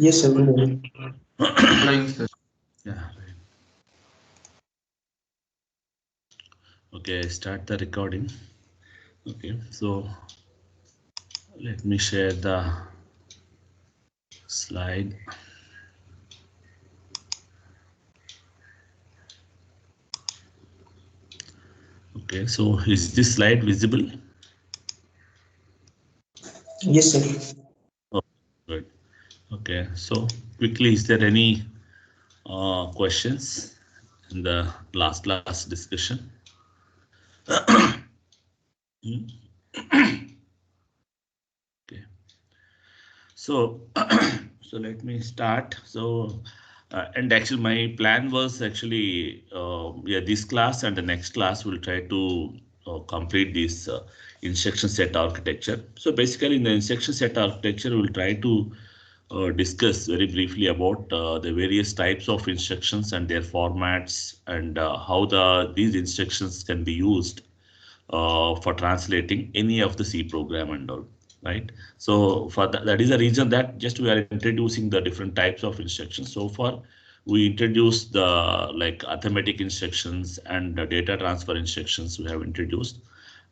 Yes, sir. Good morning. Morning, sir. Yeah. Right. Okay, start the recording. Okay, so let me share the slide. Okay, so is this slide visible? Yes, sir. Oh, good. Okay, so quickly, is there any questions in the last discussion? Hmm? Okay, so so let me start. So and actually my plan was actually yeah, this class and the next class will try to complete this instruction set architecture. So basically in the instruction set architecture we'll try to discuss very briefly about the various types of instructions and their formats and how these instructions can be used for translating any of the C program and all, right? So for that is the reason that just we are introducing the different types of instructions. So far, we introduced the like arithmetic instructions and the data transfer instructions we have introduced.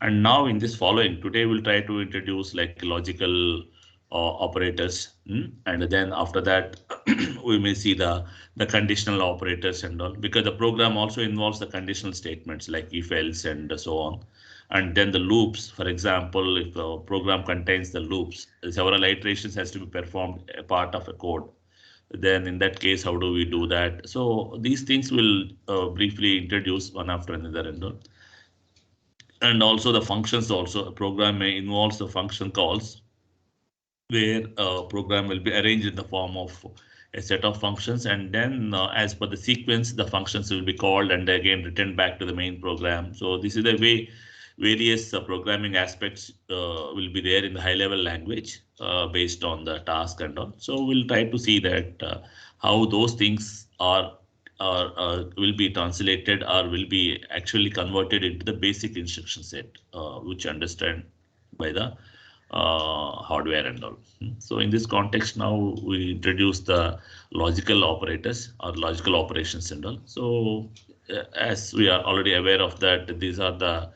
And now in this following, today we'll try to introduce like logical operators. And then after that, we may see the conditional operators and all, because the program also involves the conditional statements like if else and so on. And then the loops, for example, if a program contains the loops, several iterations has to be performed a part of a code. Then in that case, how do we do that? So these things will briefly introduce one after another and all. And also the functions also, a program may involves the function calls where a program will be arranged in the form of a set of functions, and then as per the sequence the functions will be called and again returned back to the main program. So this is the way various programming aspects will be there in the high level language based on the task and all. So we'll try to see that how those things will be translated or will be actually converted into the basic instruction set which understand by the hardware and all. So in this context, now we introduce the logical operators or logical operations and all. So as we are already aware of that, these are the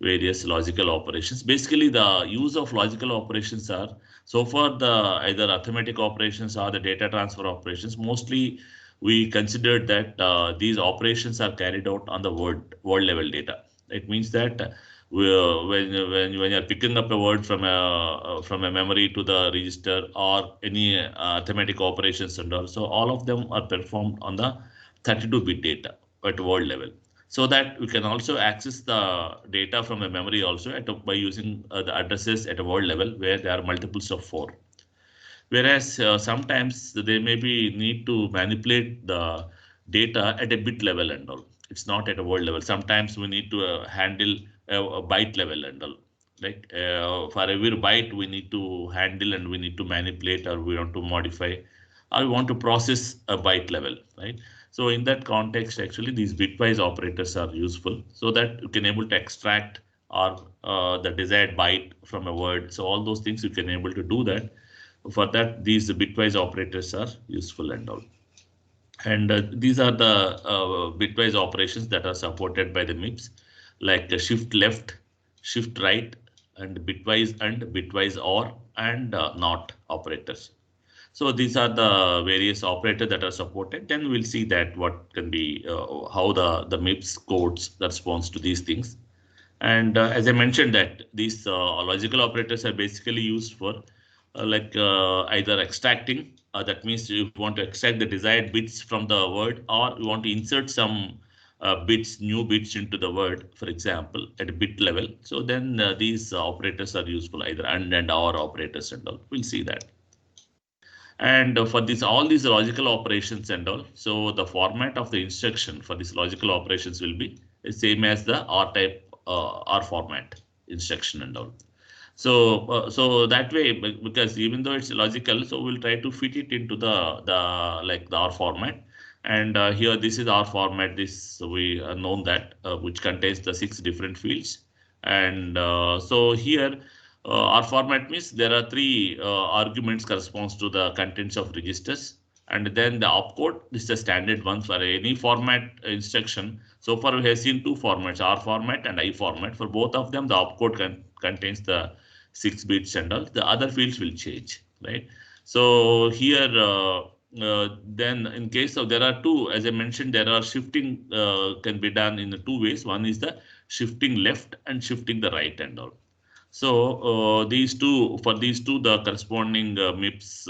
various logical operations. Basically, the use of logical operations are so far the either arithmetic operations or the data transfer operations. Mostly, we considered that these operations are carried out on the word level data. It means that when you're picking up a word from a memory to the register or any arithmetic operations and all, so all of them are performed on the 32-bit data at word level, so that we can also access the data from a memory also by using the addresses at a word level where there are multiples of 4. Whereas sometimes they maybe need to manipulate the data at a bit level and all. It's not at a word level. Sometimes we need to handle a byte level and all. Like for every byte we need to handle and we need to manipulate or we want to modify or we want to process a byte level, right? So in that context, actually these bitwise operators are useful so that you can able to extract or the desired byte from a word. So all those things you can able to do that. For that, these bitwise operators are useful and all. And these are the bitwise operations that are supported by the MIPS, like shift left, shift right, and bitwise OR and NOT operators. So these are the various operators that are supported. Then we'll see that what can be how the MIPS codes that responds to these things. And as I mentioned that these logical operators are basically used for either extracting, that means you want to extract the desired bits from the word, or you want to insert some new bits into the word, for example, at a bit level. So then these operators are useful, either and or operators and all. We'll see that. And for this, all these logical operations and all, so the format of the instruction for these logical operations will be the same as the R type R format instruction and all. So that way, because even though it's logical, so we'll try to fit it into the R format. And here, this is R format. This we known that which contains the 6 different fields. And so here R format means there are three arguments corresponds to the contents of registers. And then the opcode, this is the standard one for any format instruction. So far we have seen two formats, R format and I format. For both of them, the opcode contains the 6 bits and all. The other fields will change, right? So here, then in case of there are two, as I mentioned, there are shifting can be done in the two ways. One is the shifting left and shifting the right and all. So these two, for these two, the corresponding MIPS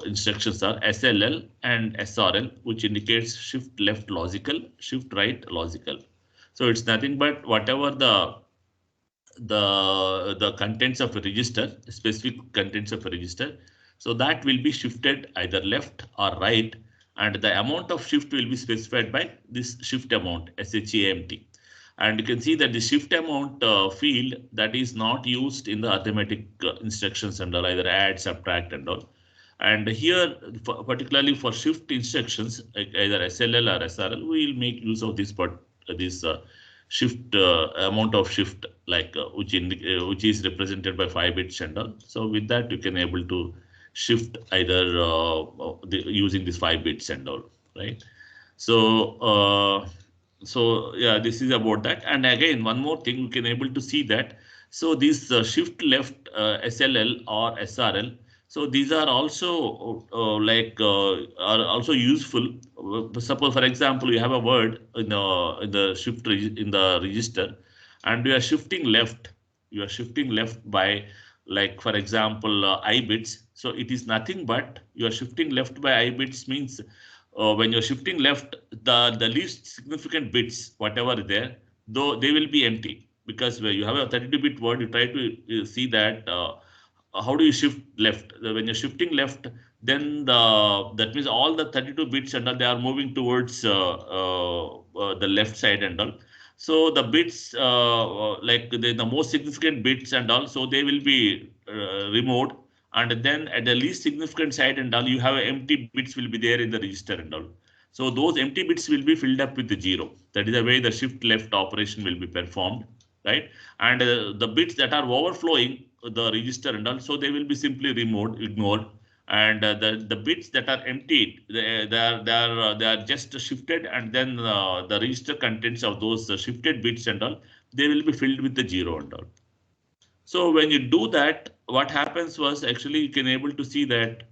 instructions are SLL and SRL, which indicates shift left logical, shift right logical. So it's nothing but whatever the contents of a register, specific contents of a register. So that will be shifted either left or right, and the amount of shift will be specified by this shift amount, SHAMT. And you can see that the shift amount field that is not used in the arithmetic instructions and all, either add, subtract and all. And here, particularly for shift instructions, either SLL or SRL, we will make use of this shift amount of shift, like which is represented by 5 bits and all. So with that, you can able to shift either using these 5 bits and all, right? So so yeah, this is about that. And again, one more thing, we can able to see that. So this shift left SLL or SRL. So these are also are also useful. Suppose, for example, you have a word in the shift in the register, and you are shifting left. You are shifting left by, like, for example, I bits. So it is nothing but you are shifting left by I bits means when you're shifting left, the least significant bits, whatever is there, though they will be empty, because when you have a 32-bit word, you try to see that how do you shift left. When you're shifting left, then that means all the 32 bits and all, they are moving towards the left side and all. So the bits like the most significant bits and all, so they will be removed. And then at the least significant side and all, you have empty bits will be there in the register and all. So those empty bits will be filled up with the 0. That is the way the shift left operation will be performed, right? And the bits that are overflowing the register and all, so they will be simply removed, ignored. And the bits that are emptied, they are just shifted, and then the register contents of those shifted bits and all, they will be filled with the 0 and all. So when you do that, what happens was, actually you can able to see that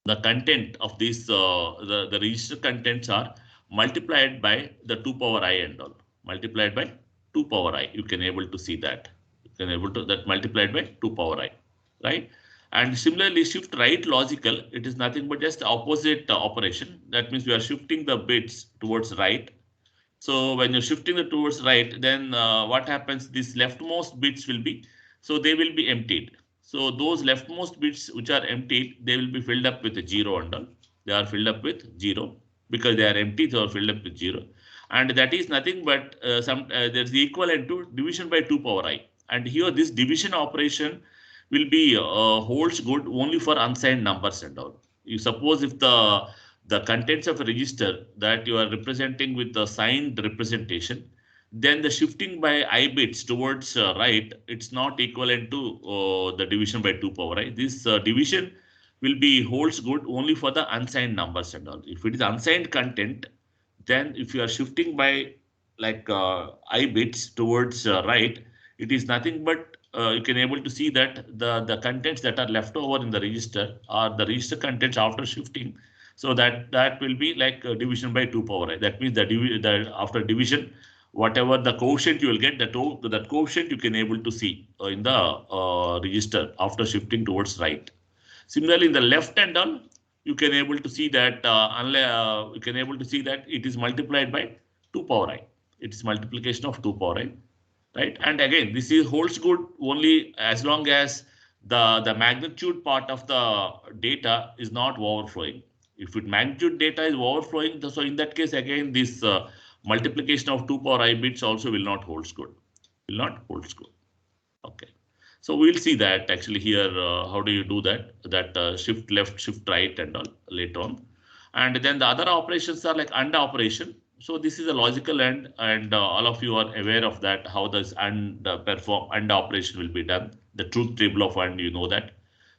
the content of this the register contents are multiplied by the 2 power I and all, multiplied by 2 power I. You can able to see that. You can able to that multiplied by 2 power I, right? And similarly, shift right logical, it is nothing but just opposite operation. That means we are shifting the bits towards right. So when you're shifting it towards right, then what happens? These leftmost bits will be, so they will be emptied. So those leftmost bits which are emptied, they will be filled up with a 0 and all. They are filled up with 0 because they are empty, they are filled up with 0. And that is nothing but there's the equivalent to division by 2 power I. And here this division operation will be holds good only for unsigned numbers and all. You suppose if the contents of a register that you are representing with the signed representation, then the shifting by I bits towards right, it's not equivalent to the division by 2 power I. This division will be holds good only for the unsigned numbers and all. If it is unsigned content, then if you are shifting by like I bits towards right, it is nothing but you can able to see that the contents that are left over in the register are the register contents after shifting. So that will be like division by 2 power I. That means that after division, whatever the quotient you will get, that quotient you can able to see in the register after shifting towards right. Similarly, in the left and all, you can able to see that you can able to see that it is multiplied by 2 power I. It is multiplication of 2 power I, right? And again, this is holds good only as long as the magnitude part of the data is not overflowing. If it magnitude data is overflowing, so in that case, again, this multiplication of 2 power I bits also will not holds good. Will not holds good. Okay. So we'll see that actually here, how do you do that shift left, shift right and all later on. And then the other operations are like AND operation. So this is a logical AND, and all of you are aware of that, how this AND perform AND operation will be done. The truth table of AND, you know that.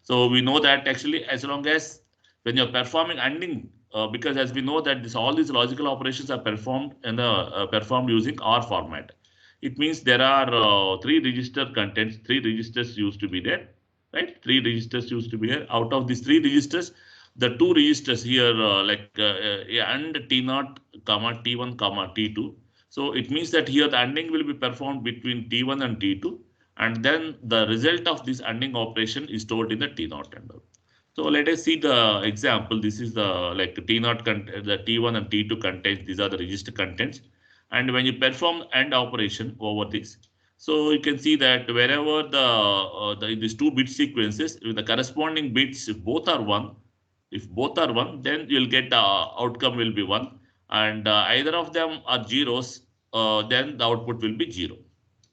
So we know that actually, as long as when you're performing ANDing, because as we know that this all these logical operations are performed in the performed using OR format. It means there are three register contents, three registers used to be there, right? Three registers used to be here. Out of these three registers, the two registers here and T0 comma T1 comma T2. So it means that here the ANDing will be performed between T1 and T2, and then the result of this ANDing operation is stored in the T0 and all. So let us see the example. This is the like T0 the T1 and T2 contents. These are the register contents. And when you perform AND operation over this, so you can see that wherever these two bit sequences, with the corresponding bits, if both are one, then you'll get the outcome will be one, and either of them are zeros, then the output will be zero.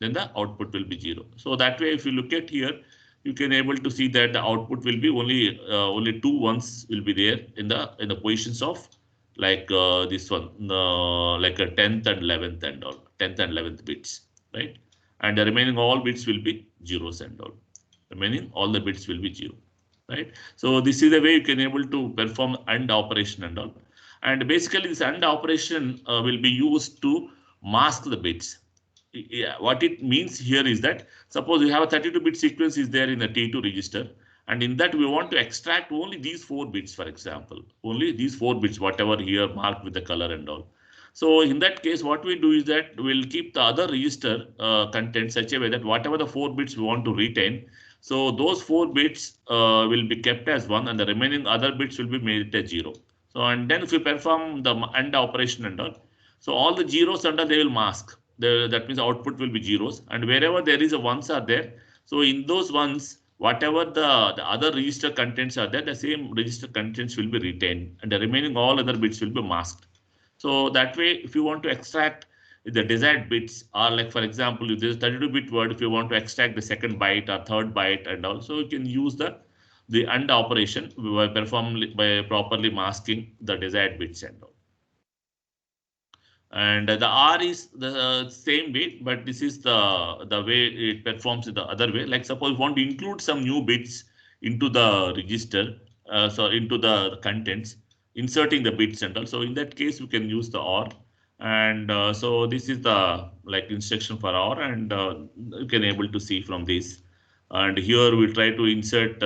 Then the output will be zero. So that way, if you look at here, you can able to see that the output will be only two ones will be there in the positions of like this one, like a 10th and 11th and all, 10th and 11th bits, right? And the remaining all bits will be zeros and all. Remaining all the bits will be zero, right? So this is the way you can able to perform AND operation and all. And basically this AND operation will be used to mask the bits. Yeah, what it means here is that suppose you have a 32-bit sequence is there in the T2 register, and in that we want to extract only these 4 bits, for example, only these 4 bits, whatever here marked with the color and all. So in that case, what we do is that we'll keep the other register content such a way that whatever the 4 bits we want to retain, so those 4 bits will be kept as 1, and the remaining other bits will be made as 0. So and then if we perform the AND operation and all, so all the zeros under they will mask. That means output will be zeros, and wherever there is a ones are there, so in those ones, whatever the other register contents are there, the same register contents will be retained, and the remaining all other bits will be masked. So that way, if you want to extract the desired bits, or like for example, if there's 32-bit word, if you want to extract the second byte or third byte, and also you can use the AND operation by properly masking the desired bits and all. And the R is the same way, but this is the way it performs the other way. Like suppose you want to include some new bits into the register, so into the contents, inserting the bits and all. So in that case, we can use the OR. And so this is the like instruction for OR, and you can able to see from this. And here we try to insert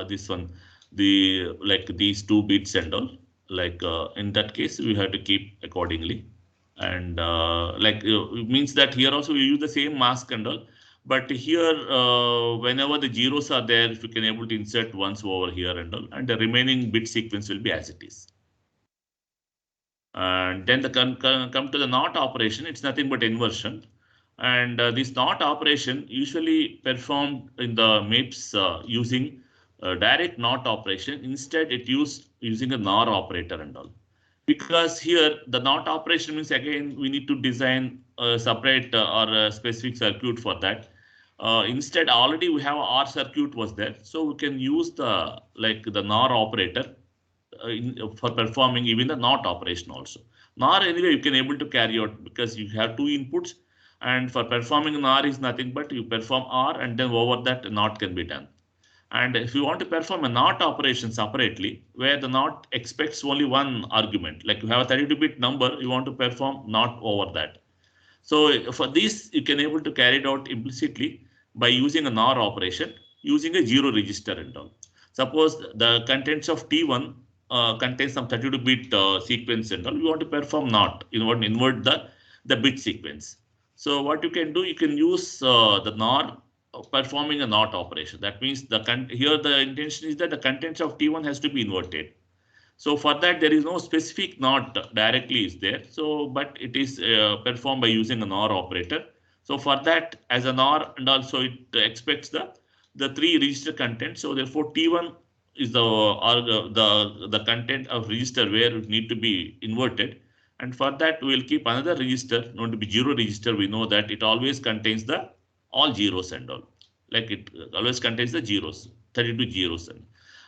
this one, like these 2 bits and all. Like in that case, we have to keep accordingly. And it means that here also we use the same mask and all. But here, whenever the zeros are there, if you can able to insert ones over here and all, and the remaining bit sequence will be as it is. And then come to the NOT operation, it's nothing but inversion. And this NOT operation usually performed in the MIPS using direct NOT operation. Instead, it using a NOR operator and all. Because here the NOT operation means again we need to design a separate or a specific circuit for that. Instead, already we have our circuit was there, so we can use the NOR operator for performing even the NOT operation also. NOR anyway you can able to carry out because you have 2 inputs, and for performing NOR is nothing but you perform OR and then over that NOT can be done. And if you want to perform a NOT operation separately, where the NOT expects only one argument, like you have a 32-bit number, you want to perform NOT over that. So for this, you can able to carry it out implicitly by using a NOR operation, using a 0 register and all. Suppose the contents of T1 contains some 32-bit sequence and all, you want to perform NOT, you want to invert the bit sequence. So what you can do, you can use the NOR performing a NOT operation. That means here the intention is that the contents of T1 has to be inverted. So for that, there is no specific NOT directly is there. So, but it is performed by using a NOR operator. So for that, as a NOR, and also it expects the 3 register content. So therefore, T1 is the content of register where it need to be inverted. And for that, we will keep another register known to be 0 register. We know that it always contains all zeros and all. Like it always contains the zeros, 32 zeros.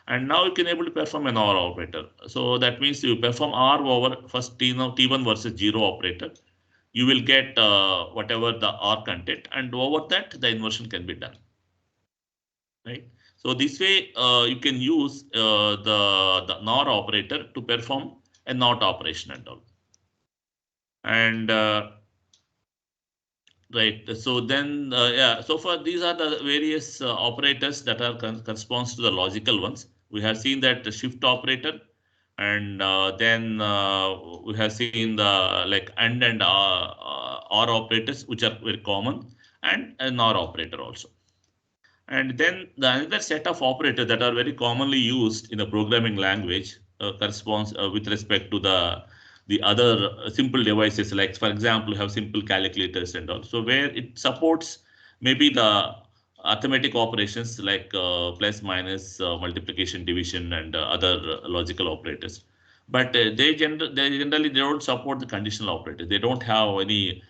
And now you can able to perform an OR operator. So that means you perform OR over first T1 versus 0 operator. You will get whatever the OR content, and over that the inversion can be done. Right. So this way you can use the NOR operator to perform a NOT operation and all. And right. So then yeah. So far these are the various operators that are corresponds to the logical ones. We have seen that the shift operator, and then we have seen the like and OR operators, which are very common, and an NOR operator also. And then the another set of operators that are very commonly used in the programming language corresponds with respect to the other simple devices, like for example, you have simple calculators and all. So where it supports maybe the arithmetic operations like plus, minus, multiplication, division, and other logical operators. But they generally they don't support the conditional operators. They don't have any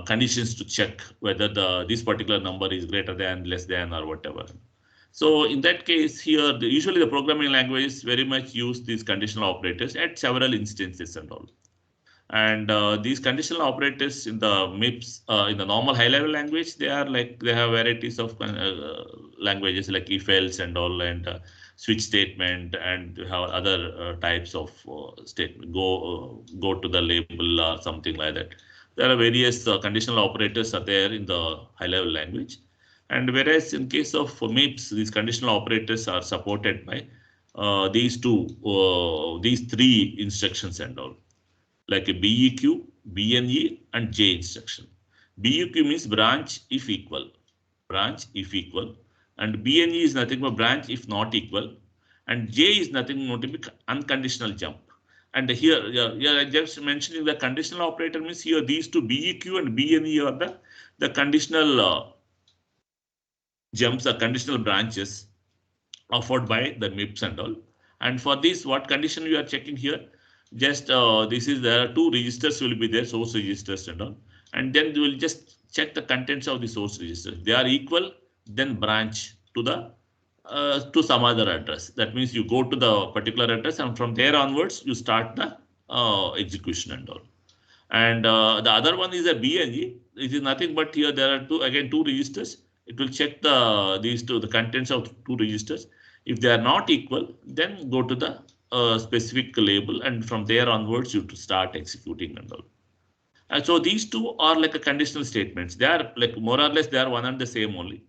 conditions to check whether this particular number is greater than, less than, or whatever. So in that case here, usually the programming languages very much use these conditional operators at several instances and all. And these conditional operators in the MIPS, in the normal high-level language, they are like they have varieties of languages like if else and all, and switch statement, and have other types of statement. Go to the label or something like that. There are various conditional operators are there in the high-level language. And whereas in case of MIPS, these conditional operators are supported by these three instructions and all, like a BEQ, BNE, and J instruction. BEQ means branch if equal, and BNE is nothing but branch if not equal, and J is nothing but unconditional jump. And here, yeah, just mentioning the conditional operator means here these two BEQ and BNE are the conditional jumps or conditional branches offered by the MIPS and all. And for this, what condition you are checking here? Just this is there are two registers will be there, source registers and all. And then you will just check the contents of the source register. They are equal, then branch to the to some other address. That means you go to the particular address, and from there onwards you start the execution and all. And the other one is a BNG. It is nothing but here there are two registers. It will check the contents of two registers. If they are not equal, then go to the specific label, and from there onwards you to start executing and all. And so these two are like a conditional statements. They are like more or less they are one and the same only.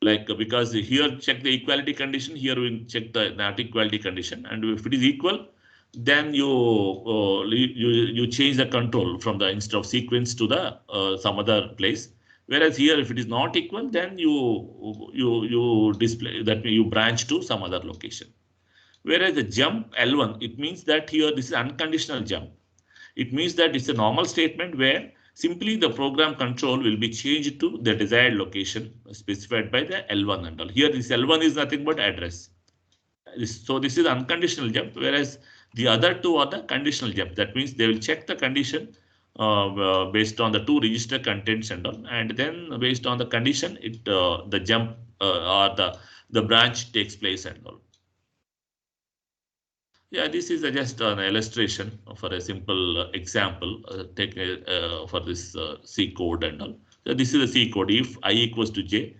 Like because here check the equality condition, here we check the not equality condition, and if it is equal, then you change the control from the instead of sequence to the some other place. Whereas here, if it is not equal, then you display that you branch to some other location. Whereas the jump L1, it means that here this is unconditional jump. It means that it's a normal statement where simply the program control will be changed to the desired location specified by the L1 and all. Here this L1 is nothing but address. So this is unconditional jump, whereas the other two are the conditional jump. That means they will check the condition based on the two register contents and all, and then based on the condition, the jump or the branch takes place and all. Yeah, this is just an illustration for a simple example. Take for this C code and all. So this is the C code. If I equals to J,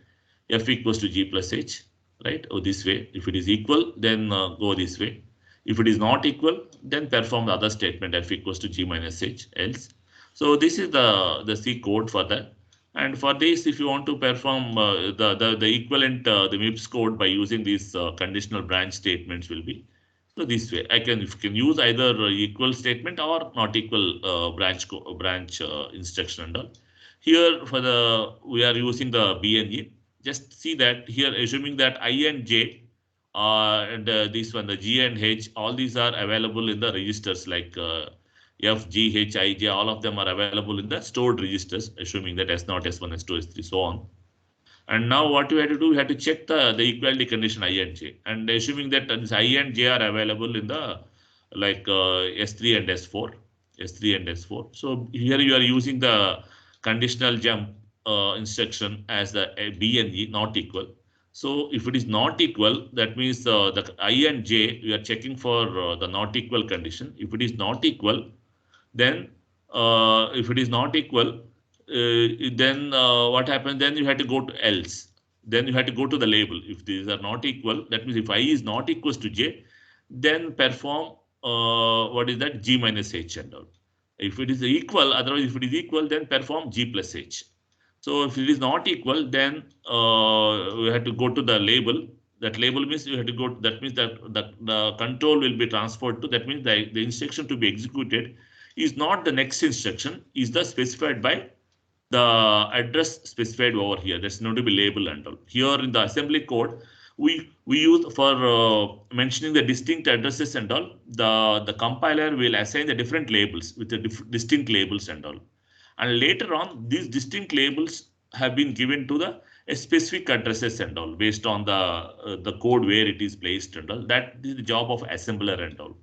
F equals to G plus H, right? Or this way. If it is equal, then go this way. If it is not equal, then perform the other statement F equals to G minus H else. So this is the C code for that. And for this, if you want to perform the equivalent the MIPS code by using these conditional branch statements will be. So this way, you can use either equal statement or not equal branch instruction and all. Here we are using the BNG. Just see that here, assuming that I and J and this one, the G and H, all these are available in the registers like F, G, H, I, J, all of them are available in the stored registers, assuming that S0, S1, S2, S3, so on. And now what we have to do, we have to check the equality condition I and J, and assuming that this I and J are available in the like S3 and S4. So here you are using the conditional jump instruction as the B and E not equal. So if it is not equal, that means the I and j, we are checking for the not equal condition. If it is not equal, then if it is not equal, then what happens? Then you have to go to else. Then you have to go to the label. If these are not equal, that means if I is not equals to j, then perform what is that, g minus h and all. If it is equal, otherwise if it is equal, then perform g plus h. So if it is not equal, then we have to go to the label. That label means you have to go. That means that the control will be transferred to. That means the instruction to be executed is not the next instruction. Is the specified by the address specified over here. That's not to be label and all. Here in the assembly code, we use for mentioning the distinct addresses and all. The compiler will assign the different labels with the distinct labels and all. And later on, these distinct labels have been given to the specific addresses and all based on the code where it is placed and all. That is the job of assembler and all.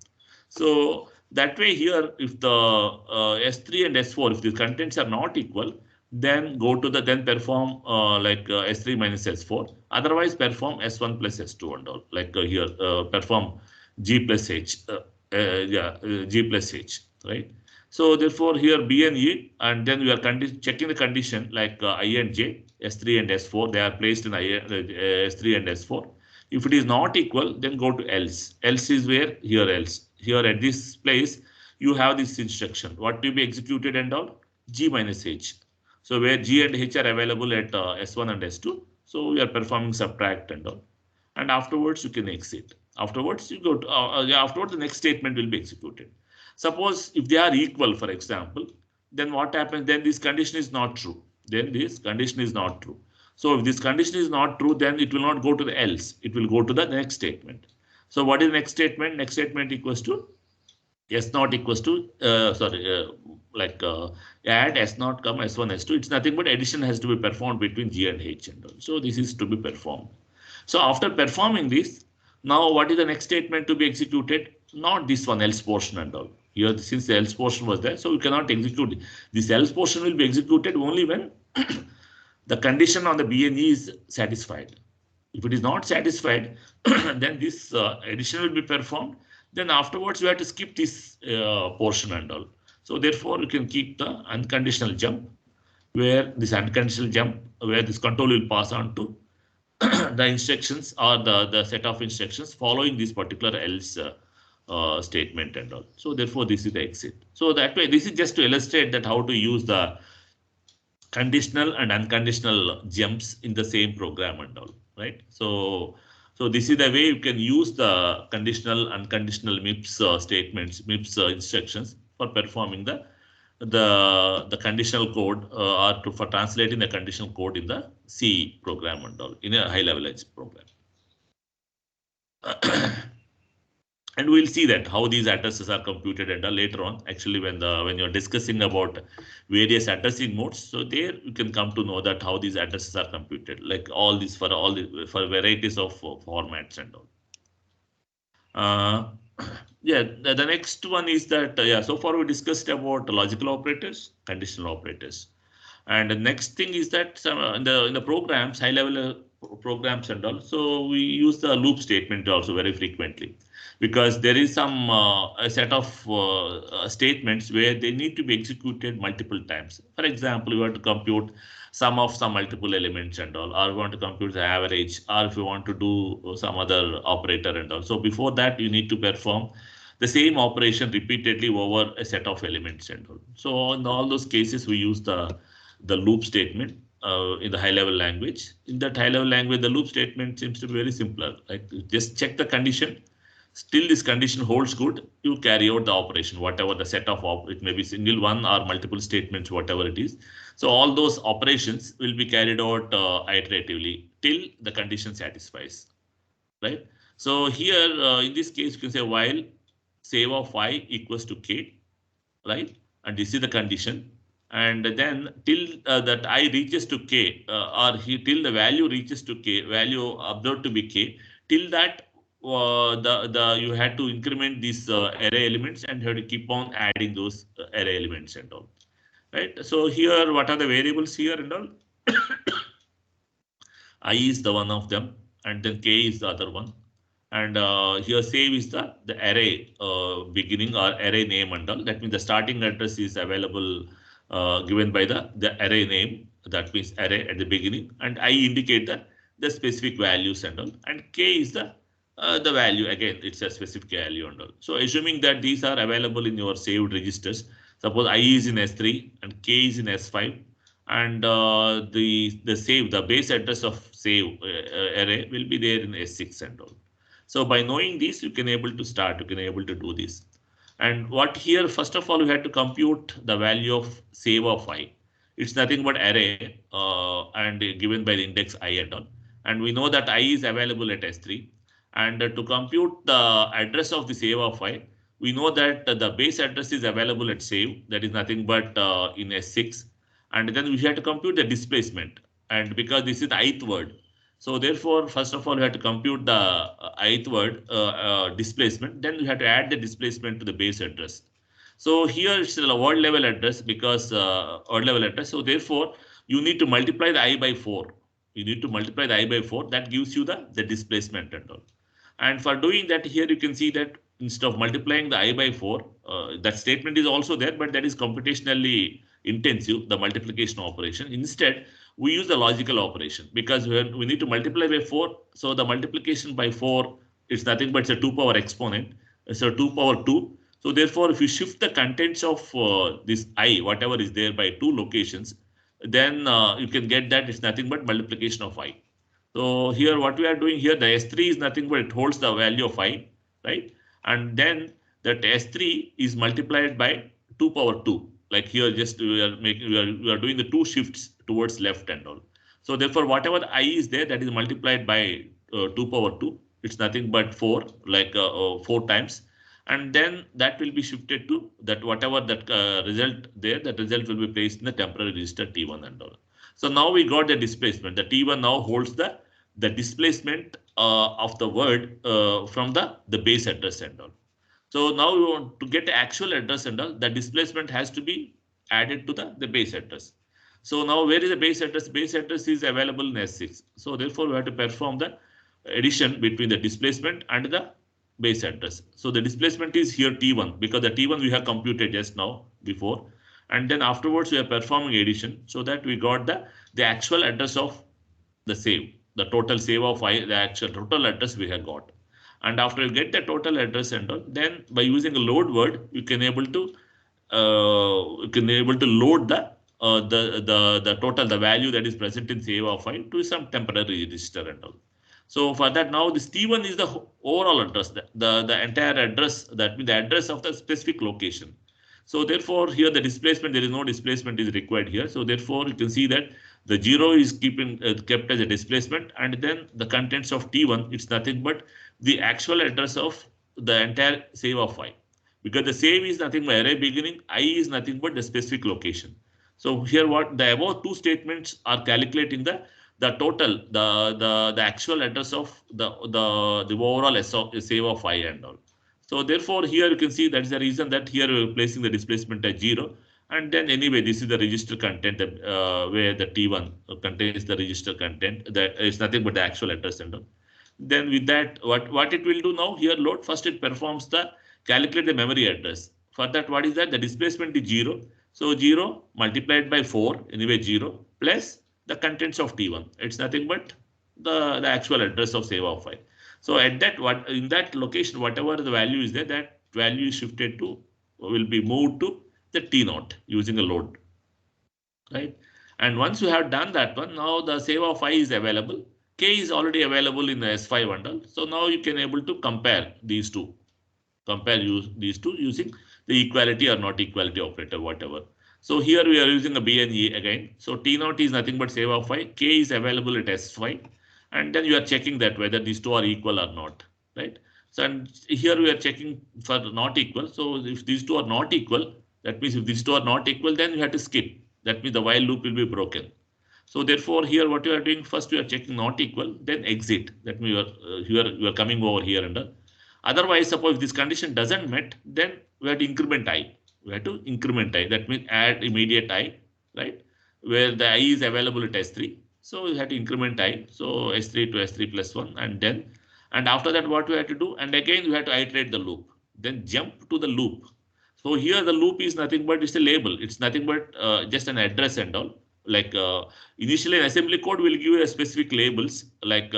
So that way here, if the S3 and S4, if the contents are not equal, then go to the then perform S3 minus S4. Otherwise, perform S1 plus S2 and all. Like here, perform G plus H. G plus H, right? So therefore here B and E, and then we are checking the condition like I and J, S3 and S4. They are placed in S3 and S4. If it is not equal, then go to else. Else is where? Here else. Here at this place, you have this instruction. What to be executed and all? G minus H. So where G and H are available at S1 and S2. So we are performing subtract and all. And afterwards, you can exit. Afterwards, you go to, afterwards, the next statement will be executed. Suppose if they are equal, for example, then what happens? Then this condition is not true. Then this condition is not true. So if this condition is not true, then it will not go to the else. It will go to the next statement. So what is the next statement? Next statement equals to S not equals to, add S not, come S1, S2. It's nothing but addition has to be performed between G and H and all. So this is to be performed. So after performing this, now what is the next statement to be executed? Not this one, else portion and all. Here, since the else portion was there, so we cannot execute it. This else portion will be executed only when the condition on the B and E is satisfied. If it is not satisfied, then this addition will be performed. Then afterwards, you have to skip this portion and all. So therefore, you can keep the unconditional jump, where this unconditional jump, where this control will pass on to the instructions or the set of instructions following this particular else statement and all. So therefore, this is the exit. So that way, this is just to illustrate that how to use the conditional and unconditional jumps in the same program and all, right? So this is the way you can use the conditional, unconditional MIPS statements, MIPS instructions for performing the conditional code for translating the conditional code in the C program and all, in a high level edge program. And we'll see that how these addresses are computed and later on, actually, when you're discussing about various addressing modes, so there you can come to know that how these addresses are computed, like all these for varieties of formats and all. Yeah, the next one is that so far we discussed about logical operators, conditional operators, and the next thing is that in the programs, high level programs and all, so we use the loop statement also very frequently, because there is some a set of statements where they need to be executed multiple times. For example, you want to compute sum of some multiple elements and all, or you want to compute the average, or if you want to do some other operator and all. So before that, you need to perform the same operation repeatedly over a set of elements and all. So in all those cases, we use the loop statement in the high level language. In that high level language, the loop statement seems to be very simpler. Like just check the condition. Still this condition holds good, you carry out the operation, whatever the set of it may be single one or multiple statements, whatever it is. So all those operations will be carried out iteratively till the condition satisfies, right? So here in this case, you can say while save of I equals to K, right? And this is the condition. And then till that I reaches to K till the value reaches to K, value observed to be K, till that you had to increment these array elements and you have to keep on adding those array elements and all, right? So here, what are the variables here and all? I is the one of them. and then K is the other one. And here save is the array beginning or array name and all. That means the starting address is available given by the array name. That means array at the beginning, and I indicate the specific values and all. And K is the value, again it's a specific value and all. So assuming that these are available in your saved registers, suppose I is in S3 and K is in S5, and the base address of save array will be there in S6 and all. So by knowing this, you can able to start, you can able to do this. And what here, first of all, we had to compute the value of save of I. It's nothing but array and given by the index I and all. And we know that I is available at S3. And to compute the address of the save of I, we know that the base address is available at save, that is nothing but in S6. And then we have to compute the displacement. And because this is the ith word, so therefore, first of all, you have to compute the ith word displacement. Then you have to add the displacement to the base address. So here it's a word level address because word level address. So therefore, you need to multiply the I by 4. You need to multiply the I by 4. That gives you the displacement and all. And for doing that, here you can see that instead of multiplying the I by 4, that statement is also there, but that is computationally intensive, the multiplication operation. Instead, we use the logical operation because we need to multiply by 4. So the multiplication by 4 is nothing but it's a 2 power exponent. It's a 2 power 2. So therefore, if you shift the contents of this I, whatever is there by 2 locations, then you can get that it's nothing but multiplication of I. So here what we are doing here, the S3 is nothing but it holds the value of I, right? And then that S3 is multiplied by 2 power 2. Like here, just we are doing the 2 shifts towards left and all. So therefore, whatever the I is there, that is multiplied by 2 power 2. It's nothing but 4, like 4 times. And then that will be shifted to that whatever that result there, that result will be placed in the temporary register T1 and all. So now we got the displacement. The T1 now holds the displacement of the word from the base address and all. So now we want to get the actual address and all, the displacement has to be added to the base address. So now where is the base address? Base address is available in S6. So therefore we have to perform the addition between the displacement and the base address. So the displacement is here T1 because the T1 we have computed just now before. And then afterwards we are performing addition so that we got the actual address of the save, the total save of I, the actual total address we have got. And after you get the total address and all, then by using a load word, you can able to load the total, the value that is present in save of I to some temporary register and all. So for that, now this T1 is the overall address, the entire address, that means the address of the specific location. So therefore, here the displacement, there is no displacement is required here. So therefore, you can see that the 0 is kept as a displacement, and then the contents of T1, it's nothing but the actual address of the entire save of I. Because the save is nothing but array beginning, I is nothing but the specific location. So here what the above 2 statements are calculating the total, the actual address of the overall save of I and all. So therefore, here you can see that is the reason that here we are placing the displacement at 0. And then anyway, this is the register content where the T1 contains the register content. That is nothing but the actual address and all. Then with that, what it will do now here, load first it performs the calculate the memory address. For that, what is that? The displacement is 0. So 0 multiplied by 4, anyway 0, plus the contents of T1. It's nothing but the actual address of save of I. So at that, in that location, whatever the value is there, that value is shifted to, will be moved to the T0 using a load, right? And once you have done that one, now the save of I is available. K is already available in the S5 bundle. So now you can able to compare these two, these two using the equality or not equality operator, whatever. So here we are using a B and E again. So T0 is nothing but save of I. K is available at S5. And then you are checking that whether these two are equal or not, right? So and here we are checking for not equal. So if these two are not equal, that means if these two are not equal, then you have to skip. That means the while loop will be broken. So therefore, here what you are doing, first you are checking not equal, then exit. That means you are coming over here and otherwise, suppose if this condition doesn't met, then we have to increment I. We have to increment I. That means add immediate I, right? Where the I is available at S3. So we had to increment I. So S3 to S3 plus 1, and after that what we had to do, and again we had to iterate the loop, then jump to the loop. So here the loop is nothing but it's a label. It's nothing but just an address and all. Like initially an assembly code will give you a specific labels, like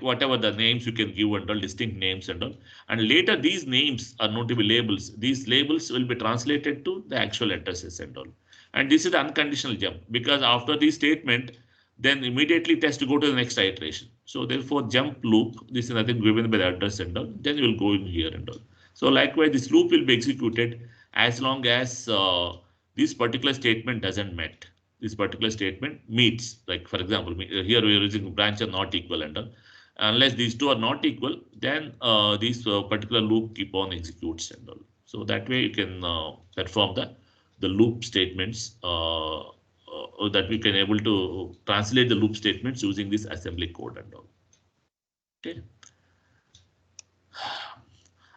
whatever the names you can give and all, distinct names and all. And later these names are not to be labels. These labels will be translated to the actual addresses and all. And this is the unconditional jump, because after this statement, then immediately it has to go to the next iteration. So therefore jump loop, this is nothing given by the address and all, then you will go in here and all. So likewise, this loop will be executed as long as this particular statement doesn't met. This particular statement meets, like for example, here we are using branch are not equal and all. Unless these two are not equal, then this particular loop keep on executes and all. So that way you can perform the loop statements that we can able to translate the loop statements using this assembly code and all. Okay.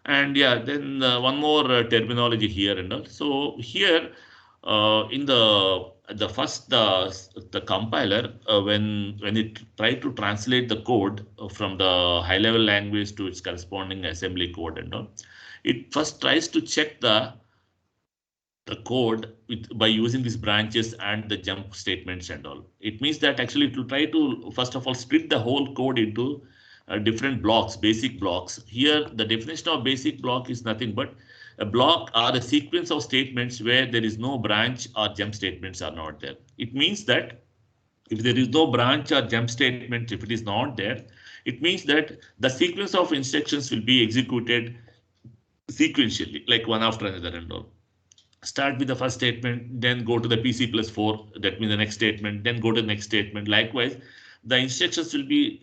And yeah, then one more terminology here and all. So here in the first the compiler when it tried to translate the code from the high level language to its corresponding assembly code and all, it first tries to check the code by using these branches and the jump statements and all. It means that actually it will try to first of all split the whole code into different blocks, basic blocks. Here the definition of basic block is nothing but a block or a sequence of statements where there is no branch or jump statements are not there. It means that if there is no branch or jump statement, if it is not there, it means that the sequence of instructions will be executed sequentially, like one after another and all. Start with the first statement, then go to the PC plus 4, that means the next statement, then go to the next statement. Likewise, the instructions will be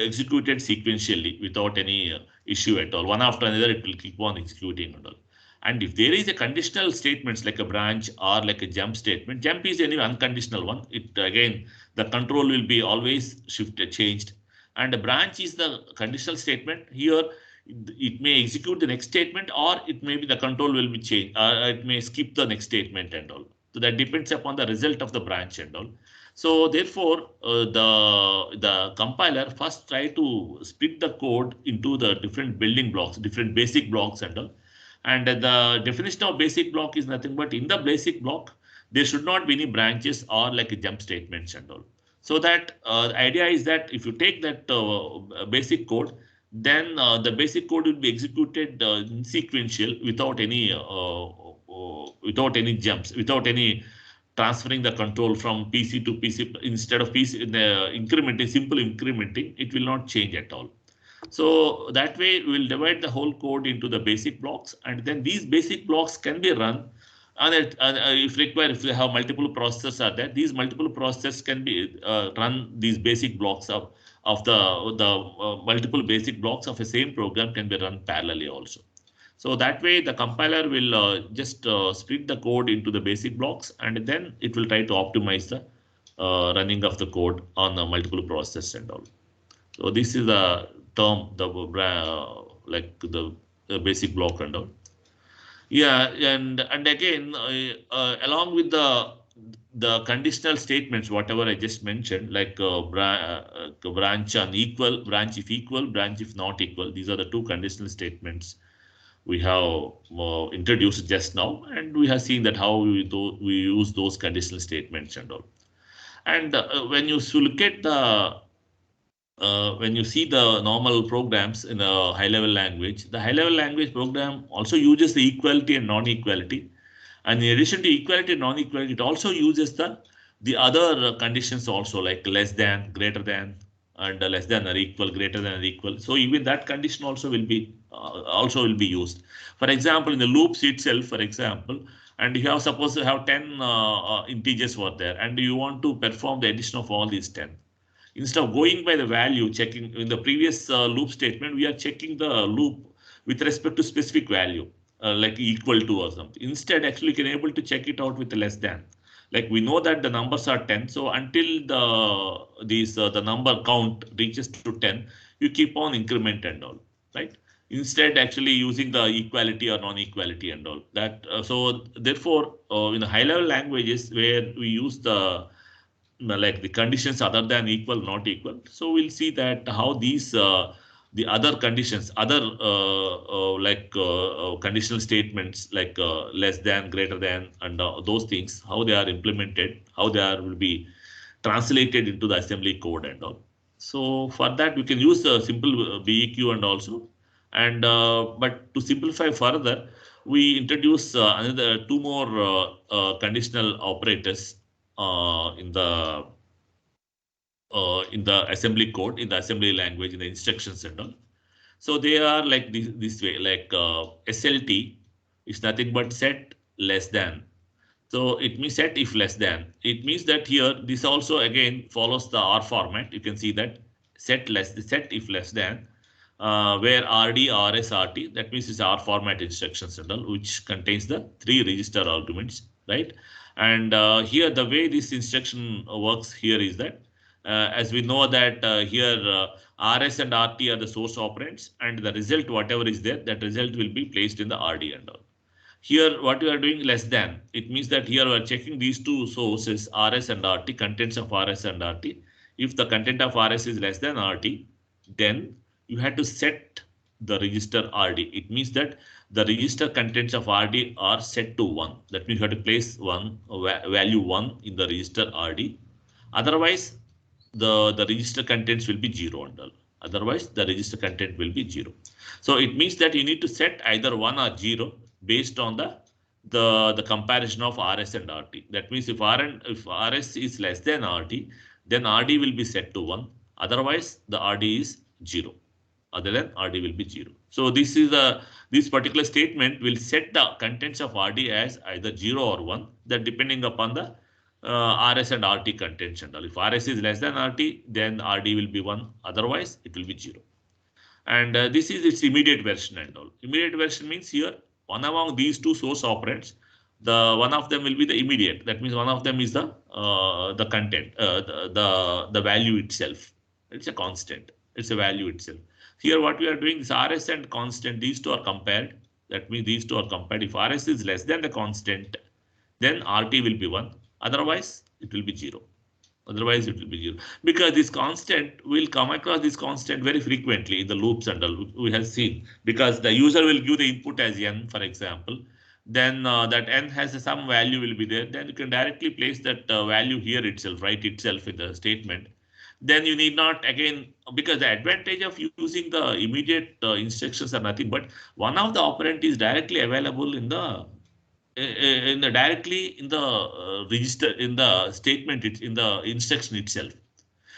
executed sequentially without any issue at all. One after another, it will keep on executing and all. And if there is a conditional statements like a branch or like a jump statement, jump is any unconditional one. It again, the control will be always shifted, changed. And a branch is the conditional statement. Here, it may execute the next statement, or it may be the control will be changed, it may skip the next statement and all. So that depends upon the result of the branch and all. So therefore, the compiler first try to split the code into the different building blocks, different basic blocks and all. And the definition of basic block is nothing but in the basic block, there should not be any branches or like a jump statements and all. So that the idea is that if you take that basic code, then the basic code will be executed in sequential without any jumps, without any transferring the control from PC to PC. Instead of PC incrementing, simple incrementing, it will not change at all. So that way we will divide the whole code into the basic blocks, and then these basic blocks can be run. And if required, if you have multiple processors are there, these multiple processors can be run these basic blocks of the multiple basic blocks of a same program can be run parallelly also. So that way the compiler will just split the code into the basic blocks, and then it will try to optimize the running of the code on the multiple processors and all. So this is the term, like the basic block and all. Yeah, and again, along with the conditional statements, whatever I just mentioned, like branch on equal, branch if equal, branch if not equal. These are the two conditional statements we have introduced just now, and we have seen that how we use those conditional statements and all. And when you look at the when you see the normal programs in a high-level language, the high-level language program also uses the equality and non-equality. And in addition to equality and non-equality, it also uses the other conditions also, like less than, greater than, and less than or equal, greater than or equal. So even that condition also will be used. For example, in the loops itself, for example, and you have supposed to have 10 integers were there, and you want to perform the addition of all these 10. Instead of going by the value, checking in the previous loop statement, we are checking the loop with respect to specific value, like equal to or something. Instead, actually, you can able to check it out with less than. Like we know that the numbers are 10, so until the number count reaches to 10, you keep on increment and all, right? Instead, actually using the equality or non-equality and all that. So therefore, in the high-level languages where we use the like the conditions other than equal, not equal. So we'll see that how these the other conditions, other conditional statements like less than, greater than, and those things, how they are implemented, how they are will be translated into the assembly code and all. So for that we can use the simple BEQ and also, and but to simplify further, we introduce another two more conditional operators in the assembly code, in the assembly language, in the instructions and all. So they are like this way, like SLT is nothing but set less than. So it means set if less than. It means that here this also again follows the R format. You can see that set if less than, where RD, RS, RT, that means it's R format instructions and all, which contains the three register arguments, right? And here the way this instruction works here is that, as we know that here RS and RT are the source operands, and the result, whatever is there, that result will be placed in the RD and all. Here, what we are doing less than, it means that here we are checking these two sources, RS and RT, contents of RS and RT. If the content of RS is less than RT, then you have to set the register RD. It means that the register contents of RD are set to 1. That means you have to place value 1 in the register RD. Otherwise, the register contents will be 0 and all. Otherwise, the register content will be 0. So it means that you need to set either 1 or 0 based on the comparison of RS and RT. That means if RS is less than RT, then RD will be set to 1. Otherwise, the RD is 0. Other than RD will be 0. So this particular statement will set the contents of RD as either 0 or 1, that depending upon the RS and RT contents and all. If RS is less than RT, then RD will be 1. Otherwise, it will be 0. And this is its immediate version and all. Immediate version means here one among these two source operands, the one of them will be the immediate. That means one of them is the content, the value itself. It's a constant. It's a value itself. Here what we are doing is RS and constant. These two are compared. That means these two are compared. If RS is less than the constant, then RT will be 1. Otherwise, it will be 0. Otherwise, it will be 0. Because this constant will come across this constant very frequently in the loops and all we have seen. Because the user will give the input as n, for example. Then that n has some value will be there. Then you can directly place that value here itself, write itself in the statement. Then you need not again, because the advantage of using the immediate instructions are nothing but one of the operand is directly available in the directly in the register, in the statement, in the instruction itself.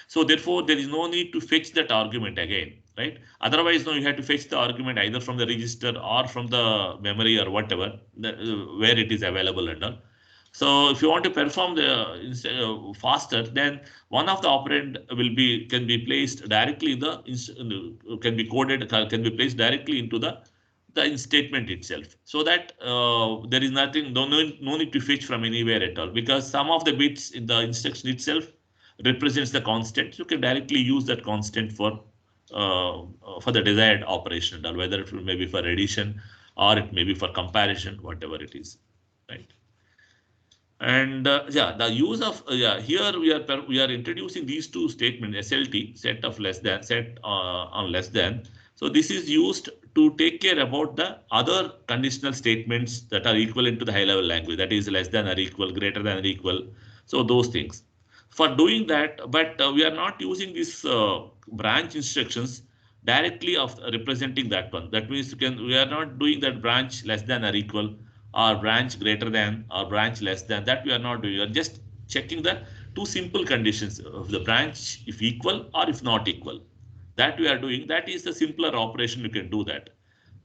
So therefore, there is no need to fetch that argument again, right? Otherwise, no, you have to fetch the argument either from the register or from the memory or whatever, where it is available and all. So if you want to perform the faster, then one of the operand can be placed directly in the can be coded, can be placed directly into the statement itself, so that there is nothing, no need to fetch from anywhere at all, because some of the bits in the instruction itself represents the constant. You can directly use that constant for the desired operation, or whether it may be for addition or it may be for comparison, whatever it is, right? And yeah, the use of here we are introducing these two statements, SLT, set of less than, set on less than. So this is used to take care about the other conditional statements that are equivalent to the high level language, that is less than or equal, greater than or equal. So those things. For doing that, but we are not using these branch instructions directly of representing that one. That means we are not doing that branch less than or equal, or branch greater than, or branch less than. That we are not doing. We are just checking the two simple conditions of the branch, if equal or if not equal. That we are doing. That is the simpler operation. You can do that,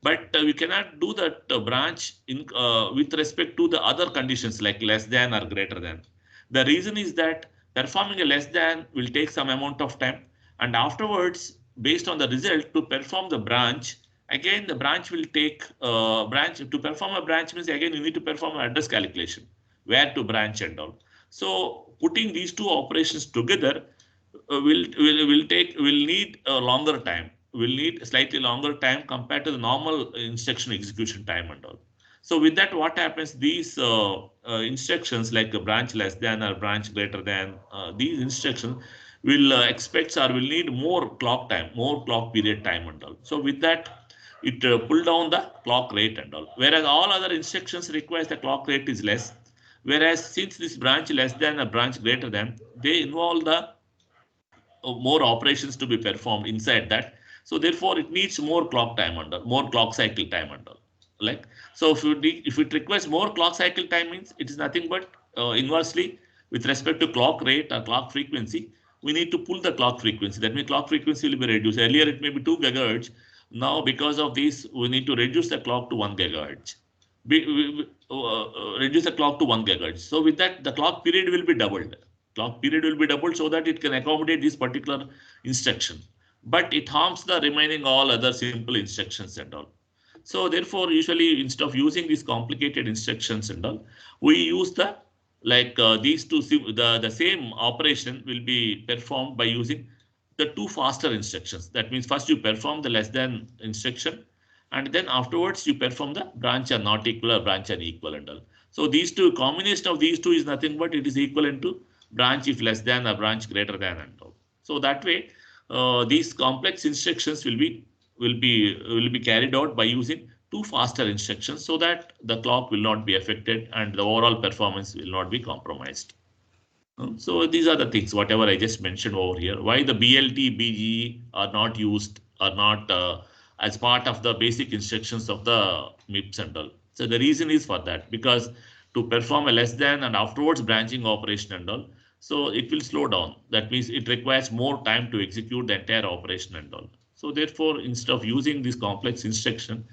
but we cannot do that branch in with respect to the other conditions like less than or greater than. The reason is that performing a less than will take some amount of time, and afterwards, based on the result, to perform the branch, again the branch will take branch. To perform a branch means again you need to perform an address calculation, where to branch and all. So putting these two operations together will need a longer time. Will need slightly longer time compared to the normal instruction execution time and all. So with that, what happens? These instructions like a branch less than or branch greater than, these instructions will expect or will need more clock time, more clock period time and all. So with that, it pull down the clock rate and all. Whereas all other instructions requires the clock rate is less. Whereas since this branch less than or branch greater than, they involve the more operations to be performed inside that. So therefore, it needs more clock time under, more clock cycle time under. Like, so if it requires more clock cycle time, means it is nothing but inversely with respect to clock rate or clock frequency, we need to pull the clock frequency. That means clock frequency will be reduced. Earlier it may be 2 gigahertz. Now because of this, we need to reduce the clock to 1 gigahertz. Reduce the clock to 1 gigahertz. So with that, the clock period will be doubled. Clock period will be doubled so that it can accommodate this particular instruction. But it harms the remaining all other simple instructions and all. So therefore, usually instead of using these complicated instructions and all, we use the these two, the same operation will be performed by using the two faster instructions. That means first you perform the less than instruction, and then afterwards you perform the branch are not equal or branch are equal and all. So these two, combination of these two is nothing but it is equivalent to branch if less than or branch greater than and all. So that way, these complex instructions will be carried out by using two faster instructions so that the clock will not be affected and the overall performance will not be compromised. So these are the things, whatever I just mentioned over here. Why the BLT, BGE are not used, are not as part of the basic instructions of the MIPS and all. So the reason is for that, because to perform a less than and afterwards branching operation and all, so it will slow down. That means it requires more time to execute the entire operation and all. So therefore, instead of using this complex instruction,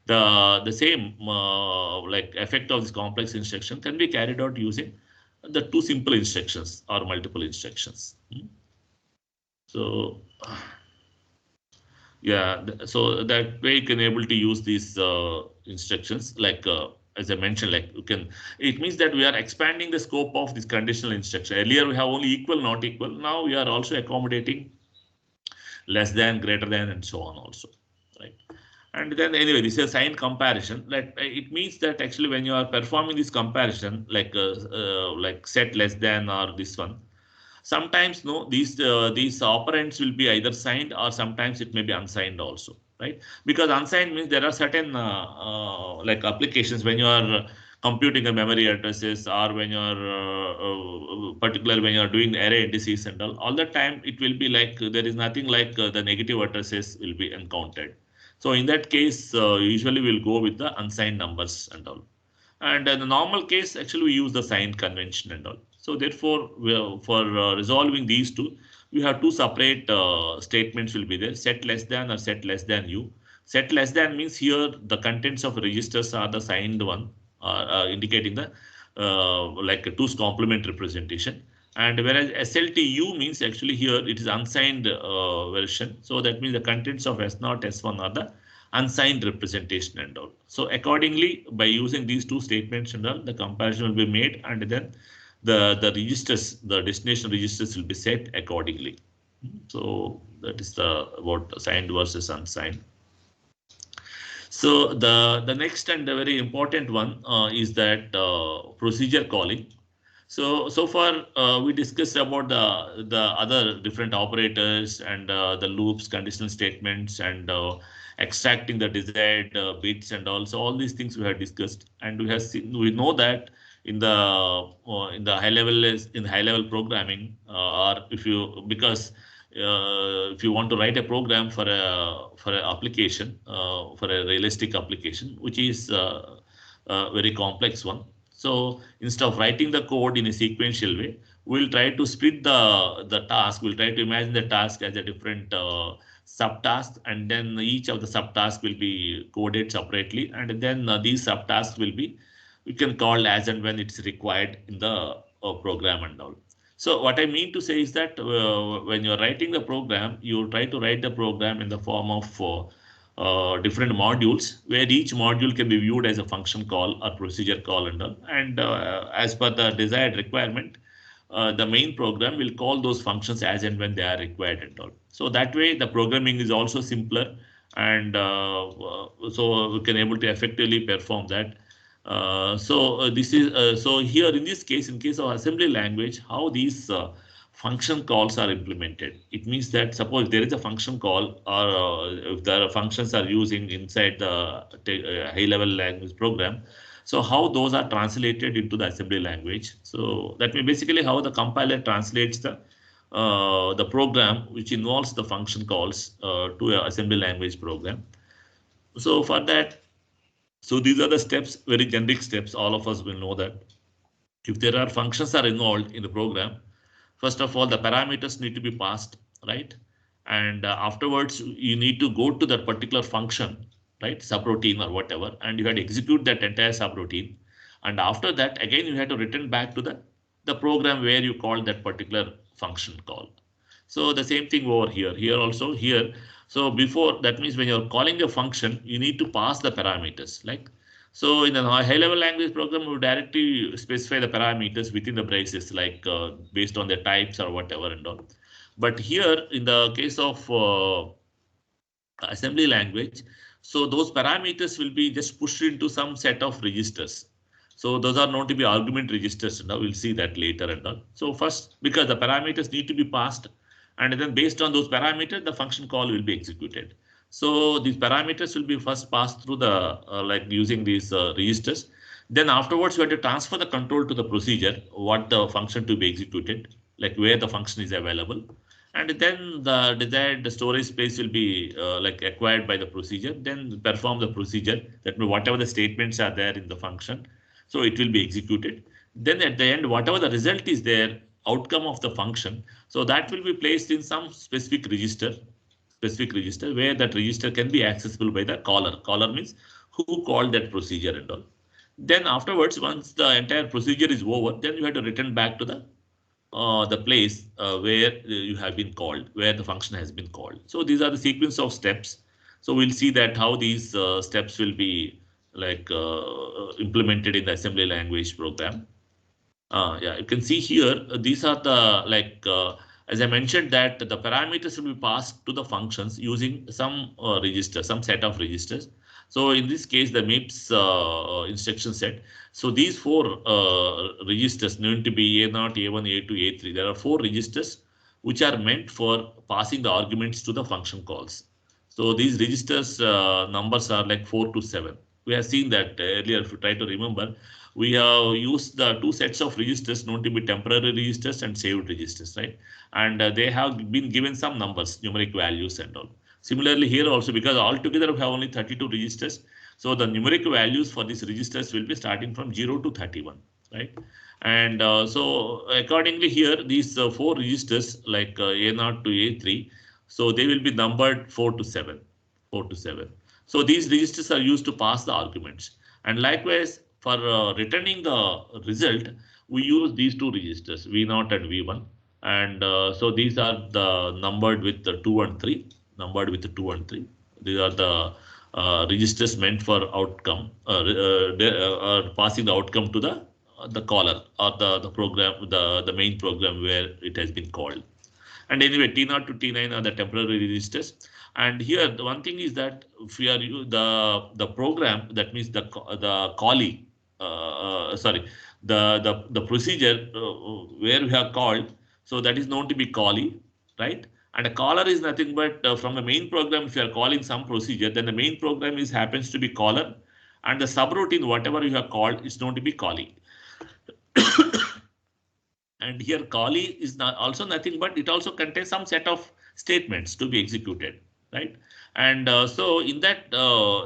the same effect of this complex instruction can be carried out using the two simple instructions or multiple instructions. So yeah, so that way you can able to use these instructions as I mentioned, like you can, it means that we are expanding the scope of this conditional instruction. Earlier we have only equal, not equal. Now we are also accommodating less than, greater than, and so on also, right? And then anyway, this is a sign comparison. It means that actually when you are performing this comparison, like set less than or this one, sometimes no, these operands will be either signed or sometimes it may be unsigned also, right? Because unsigned means there are certain like applications when you are computing a memory addresses or when you are particularly when you are doing array indices and all the time it will be like there is nothing like the negative addresses will be encountered. So in that case, usually we'll go with the unsigned numbers and all. And in the normal case, actually we use the signed convention and all. So therefore, for resolving these two, we have two separate statements will be there, set less than or set less than u. Set less than means here the contents of registers are the signed one, indicating the like a 2's complement representation. And whereas SLTU means actually here it is unsigned version. So that means the contents of S0, S1 are the unsigned representation and all. So accordingly, by using these two statements and all, the comparison will be made, and then the registers, the destination registers will be set accordingly. So that is about signed versus unsigned. So the next and the very important one is that procedure calling. So far we discussed about the other different operators and the loops, conditional statements, and extracting the desired bits, and also all these things we have discussed. And we know that in the high level programming, or if you if you want to write a program for an application, for a realistic application, which is a very complex one. So instead of writing the code in a sequential way, we'll try to split the task. We'll try to imagine the task as a different subtask, and then each of the subtasks will be coded separately, and then these subtasks will be, you can call as and when it's required in the program and all. So what I mean to say is that when you're writing the program, you try to write the program in the form of different modules, where each module can be viewed as a function call or procedure call and all. And as per the desired requirement, the main program will call those functions as and when they are required and all. So that way the programming is also simpler, and so we can able to effectively perform that. This is so here in this case, in case of assembly language, how these function calls are implemented. It means that suppose there is a function call, or if the functions are using inside the high-level language program. So how those are translated into the assembly language. So that means basically how the compiler translates the program which involves the function calls to an assembly language program. So for that, so these are the steps, very generic steps. All of us will know that if there are functions are involved in the program, first of all, the parameters need to be passed, right? And afterwards, you need to go to that particular function, right? Subroutine or whatever, and you had to execute that entire subroutine. And after that, again, you had to return back to the program where you called that particular function call. So the same thing over here. Here also here. So before that means when you're calling a function, you need to pass the parameters. Like so in a high-level language program, we directly specify the parameters within the braces, like based on the types or whatever and all. But here in the case of assembly language, so those parameters will be just pushed into some set of registers. So those are known to be argument registers. Now we'll see that later and all. So first, because the parameters need to be passed, and then based on those parameters, the function call will be executed. So these parameters will be first passed through the like using these registers. Then afterwards, you have to transfer the control to the procedure, what the function to be executed, like where the function is available. And then the desired storage space will be like acquired by the procedure, then perform the procedure. That means whatever the statements are there in the function, so it will be executed. Then at the end, whatever the result is there, outcome of the function, so that will be placed in some specific register where that register can be accessible by the caller. Caller means who called that procedure and all. Then afterwards, once the entire procedure is over, then you have to return back to the place where you have been called, where the function has been called. So these are the sequence of steps. So we'll see that how these steps will be like implemented in the assembly language program. Yeah, you can see here, these are the like, as I mentioned that the parameters will be passed to the functions using some register, some set of registers. So in this case, the MIPS instruction set. So these four registers need to be A0, A1, A2, A3. There are four registers which are meant for passing the arguments to the function calls. So these registers numbers are like 4 to 7. We have seen that earlier. If you try to remember, we have used the two sets of registers known to be temporary registers and saved registers, right? And they have been given some numbers, numeric values and all. Similarly here also, because altogether we have only 32 registers, so the numeric values for these registers will be starting from 0 to 31, right? And so accordingly here, these four registers like A0 to A3, so they will be numbered 4 to 7. So these registers are used to pass the arguments. And likewise, for returning the result, we use these two registers, V0 and V1. And so these are the numbered with the 2 and 3. These are the registers meant for outcome, passing the outcome to the caller or the program, the main program where it has been called. And anyway, T0 to T9 are the temporary registers. And here the one thing is that if we are the program, that means the callee, the procedure where we have called, so that is known to be callee, right? And a caller is nothing but from the main program. If you are calling some procedure, then the main program happens to be caller, and the subroutine, whatever you have called, is known to be callee. And here callee is also nothing but it also contains some set of statements to be executed, right? And so in that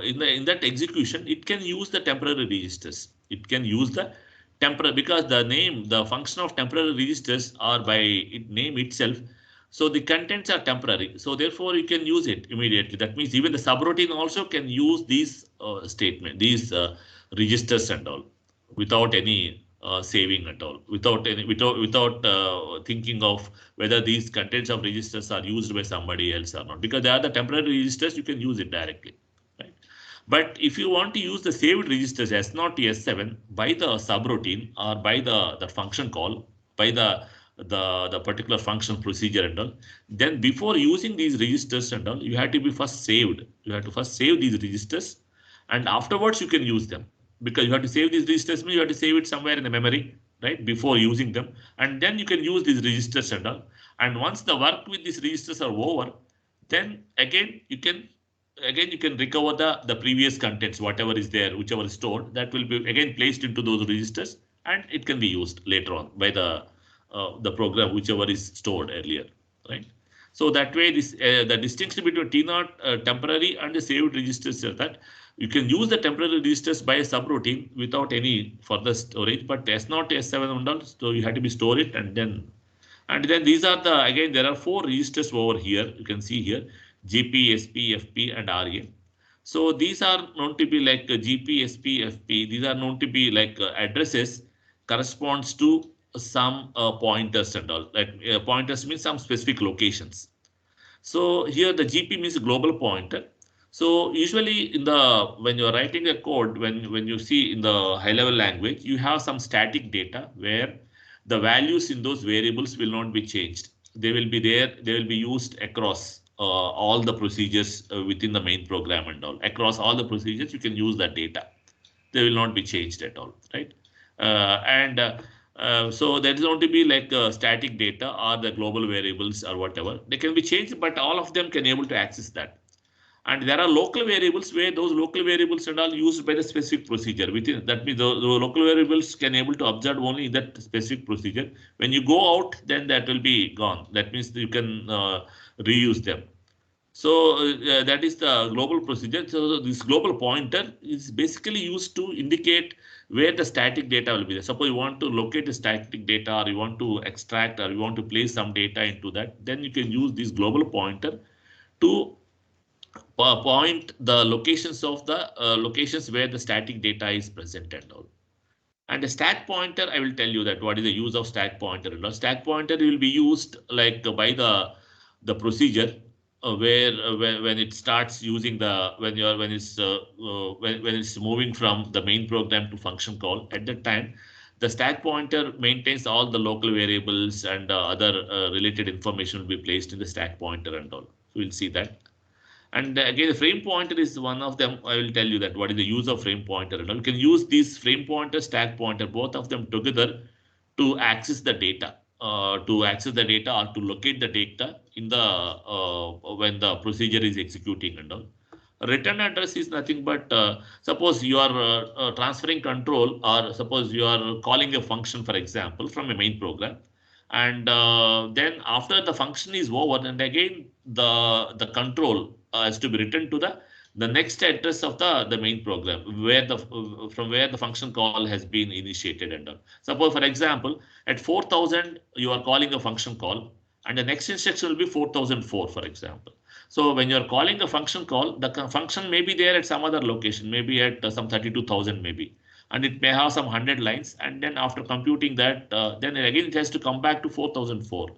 in that execution, it can use the temporary registers. It can use the temporary, because the function of temporary registers are by name itself. So the contents are temporary. So therefore you can use it immediately. That means even the subroutine also can use these these registers and all without any saving at all, without thinking of whether these contents of registers are used by somebody else or not, because they are the temporary registers. You can use it directly, right? But if you want to use the saved registers S0 to S7 by the subroutine or by the function call, by the particular function procedure and all, then before using these registers and all, you have to be first saved. You have to first save these registers, and afterwards you can use them. because you have to save these registers, you have to save it somewhere in the memory, right, before using them, and then you can use these registers and all. And once the work with these registers are over, then again you can recover the previous contents, whatever is there, whichever is stored, that will be again placed into those registers, and it can be used later on by the program, whichever is stored earlier, right? So that way, this the distinction between T0 temporary and the saved registers is that you can use the temporary registers by a subroutine without any further storage, but S0, S7 and all, so you have to be store it, and then these are the, again, there are 4 registers over here. You can see here GP, SP, FP, and RA. So these are known to be like GP, SP, FP. These are known to be like addresses corresponds to some pointers and all. Like pointers means some specific locations. So here the GP means global pointer. So usually in the, when you're writing a code, when you see in the high level language, you have some static data where the values in those variables will not be changed. They will be there. They will be used across all the procedures within the main program and all. Across all the procedures, you can use that data. They will not be changed at all, right? So there is going to be like static data or the global variables or whatever. They can be changed, but all of them can able to access that. And there are local variables where those local variables and all used by the specific procedure. Within that means the local variables can able to observe only that specific procedure. When you go out, then that will be gone. That means you can reuse them. So that is the global procedure. So this global pointer is basically used to indicate where the static data will be there. Suppose you want to locate the static data, or you want to extract, or you want to place some data into that, then you can use this global pointer to point the locations of the locations where the static data is present and all. And the stack pointer, I will tell you that what is the use of stack pointer and all. Stack pointer will be used like by the procedure where when it starts using the when it's moving from the main program to function call. At that time, the stack pointer maintains all the local variables and other related information will be placed in the stack pointer and all. So we'll see that. And again, the frame pointer is one of them. I will tell you that what is the use of frame pointer and all. You can use these frame pointer, stack pointer, both of them together to access the data, or to locate the data in the when the procedure is executing and all. A return address is nothing but suppose you are transferring control, or suppose you are calling a function, for example, from a main program. And then after the function is over, and again the control has to be written to the next address of the main program, where from where the function call has been initiated and done. Suppose, for example, at 4000 you are calling a function call, and the next instruction will be 4004, for example. So when you are calling a function call, the function may be there at some other location, maybe at some 32,000 maybe. And it may have some 100 lines, and then after computing that, then again it has to come back to 4004.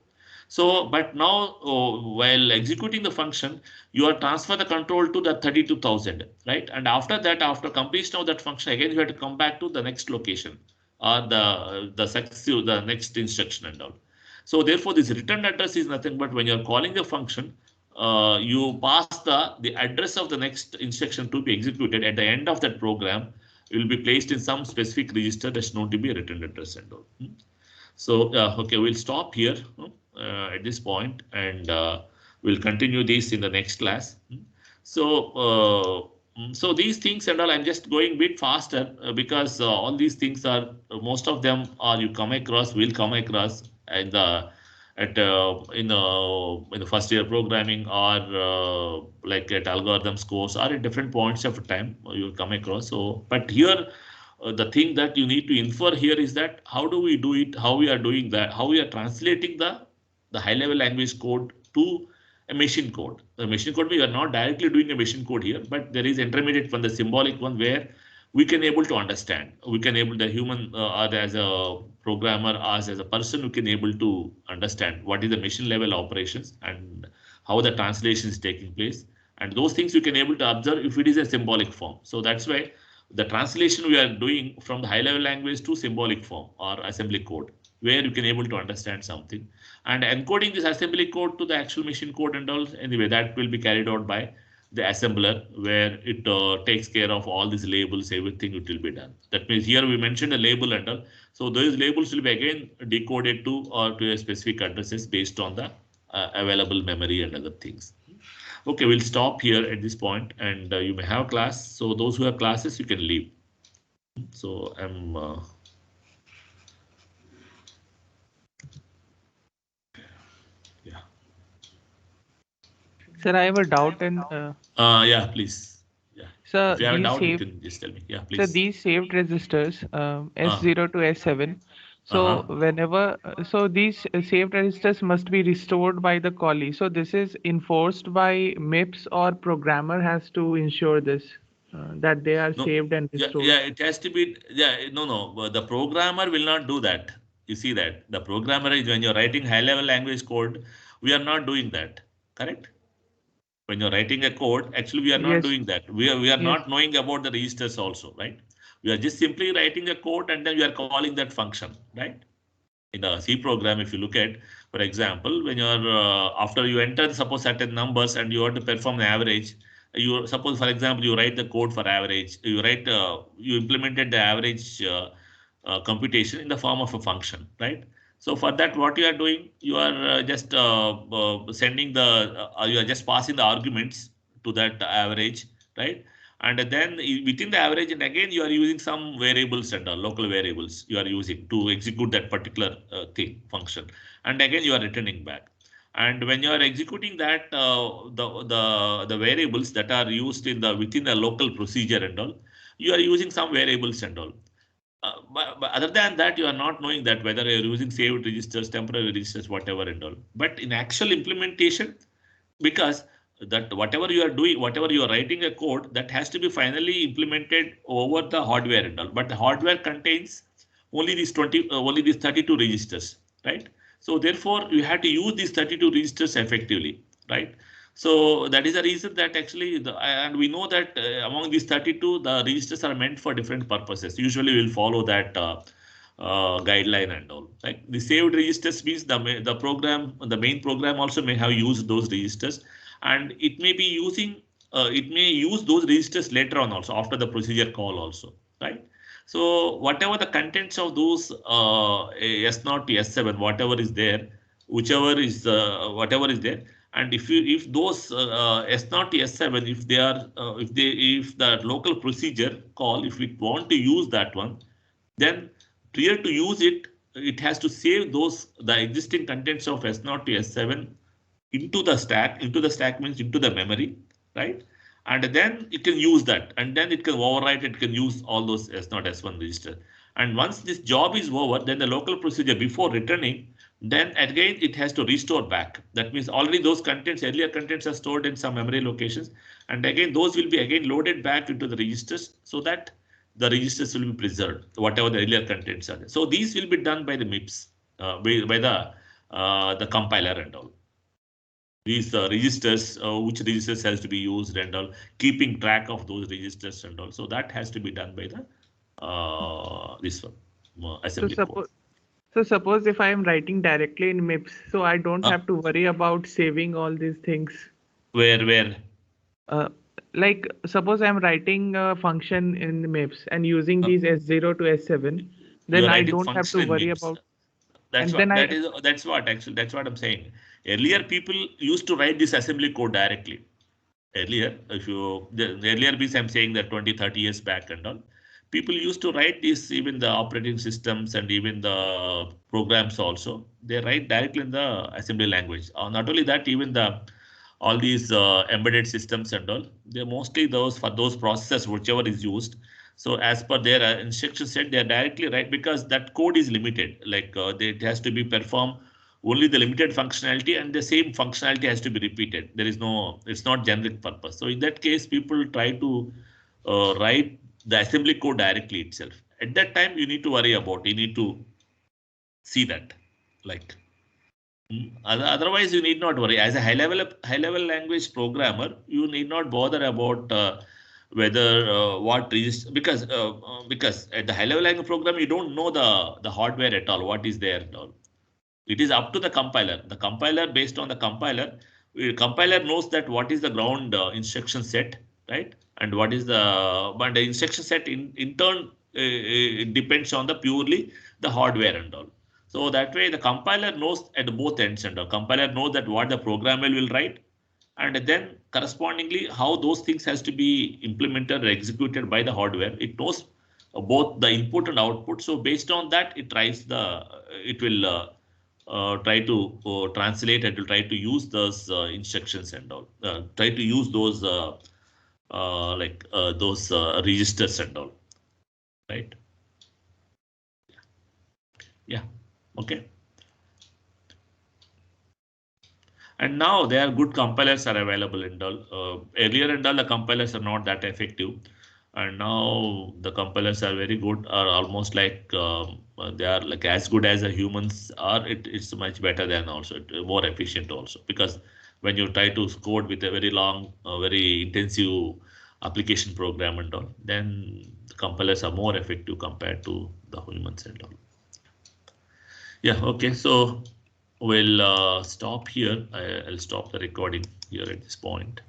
So, but now while executing the function, you are transfer the control to the 32,000, right? And after that, after completion of that function, again you have to come back to the next location, or the next instruction and all. So therefore, this return address is nothing but when you are calling the function, you pass the address of the next instruction to be executed at the end of that program. Will be placed in some specific register that's known to be a return address and all. So okay, we'll stop here at this point, and we'll continue this in the next class. So so these things and all, I'm just going a bit faster because all these things are, most of them are will come across in the in the first year programming, or like at algorithms course, or at different points of time you'll come across. So, but here the thing that you need to infer here is that how do we do it, how we are doing that, how we are translating the high level language code to a machine code. The machine code, we are not directly doing a machine code here, but there is intermediate from the symbolic one where we can able to understand. We can able, the human or as a programmer, as a person, we can able to understand what is the machine level operations and how the translation is taking place. And those things you can able to observe if it is a symbolic form. So that's why the translation we are doing from the high level language to symbolic form or assembly code, where you can able to understand something, and encoding this assembly code to the actual machine code and all. Anyway, that will be carried out by the assembler, where it takes care of all these labels, everything it will be done. That means here we mentioned a label and all. So those labels will be again decoded to or to a specific addresses based on the available memory and other things. Okay, we'll stop here at this point, and you may have class. So those who have classes, you can leave. So I'm. Yeah. Sir, I have a doubt Yeah, please. Yeah. sir, If you have a these doubt, you saved can just tell me. Yeah, so please. these saved registers S0 to S7. Uh-huh. So whenever so these saved registers must be restored by the callee. So this is enforced by MIPS or programmer has to ensure this that they are No, saved and yeah, restored. yeah, it has to be, yeah, no, the programmer will not do that. You see that the programmer is when you're writing high level language code, we are not doing that, correct? When you're writing a code, actually we are not Yes, doing that. We are yes. not knowing about the registers also, right? We are just simply writing a code and then we are calling that function, right? In the C program, if you look at, for example, when you're after you enter suppose certain numbers and you want to perform the average, you suppose for example you write the code for average, you implemented the average computation in the form of a function, right? So for that, what you are doing, you are just sending you are just passing the arguments to that average, right? And then within the average, and again you are using some variables and local variables you are using to execute that particular thing function, and again you are returning back. And when you are executing that, the variables that are used in the within the local procedure and all, you are using some variables and all. But other than that, you are not knowing that whether you're using saved registers, temporary registers, whatever and all. But in actual implementation, because that whatever you are doing, whatever you are writing a code, that has to be finally implemented over the hardware and all. But the hardware contains only these 32 registers, right? So therefore, you have to use these 32 registers effectively, right? So that is the reason that actually, and we know that among these 32, the registers are meant for different purposes. Usually, we'll follow that guideline and all. Like the saved registers means the main program also may have used those registers, and it may be using it may use those registers later on also after the procedure call also, right? So whatever the contents of those S0 to S7, whatever is there, whichever is whatever is there, and if those S0 to S7, if they are if the local procedure call, if we want to use that one, then prior to use it, it has to save the existing contents of S0 to S7 into the stack. Into the stack means into the memory, right? And then it can use that, and then it can overwrite. It can use all those S0 S1 register. And once this job is over, then the local procedure before returning, then again it has to restore back. That means already those contents, earlier contents are stored in some memory locations, and again those will be again loaded back into the registers so that the registers will be preserved, whatever the earlier contents are there. So these will be done by the MIPS, by the compiler and all. These registers, which registers has to be used and all, keeping track of those registers and all. So that has to be done by the this one So assembly code. suppose if I am writing directly in MIPS, so I don't Uh, have to worry about saving all these things. where Uh, like suppose I'm writing a function in MIPS and using these S0 to S7, you then are I writing don't have function to in worry MIPS. about, That's and then what I that's what actually that's what I'm saying. Earlier people used to write this assembly code directly. Earlier, if you the earlier means I'm saying that 20, 30 years back and all, people used to write this, even the operating systems and even the programs also. They write directly in the assembly language. Not only that, even the all these embedded systems and all, they're mostly those for those processors, whichever is used. So as per their instruction set, they are directly right because that code is limited. Like it has to be performed only the limited functionality, and the same functionality has to be repeated. There is no, it's not generic purpose. So in that case, people try to write the assembly code directly itself. At that time, you need to worry about, you need to see that, like. Otherwise, you need not worry. As a high level language programmer, you need not bother about whether what register, because at the high level language program you don't know the hardware at all, what is there at all. It is up to the compiler. The compiler, based on the compiler, compiler knows that what is the ground instruction set, right? And what is but the instruction set in turn it depends on the purely the hardware and all. So that way the compiler knows at both ends and all. Compiler knows that what the programmer will write, and then correspondingly how those things has to be implemented or executed by the hardware. It knows both the input and output. So based on that, it will try to translate, and will try to use those instructions and all. Try to use those those registers and all, right? Yeah. Okay. And now there are good compilers are available and all. Earlier and all the compilers are not that effective, and now the compilers are very good, are almost like they are like as good as the humans are. It's much better than also more efficient also, because when you try to code with a very long, very intensive application program and all, then the compilers are more effective compared to the humans and all. Yeah, okay, so we'll stop here. I'll stop the recording here at this point.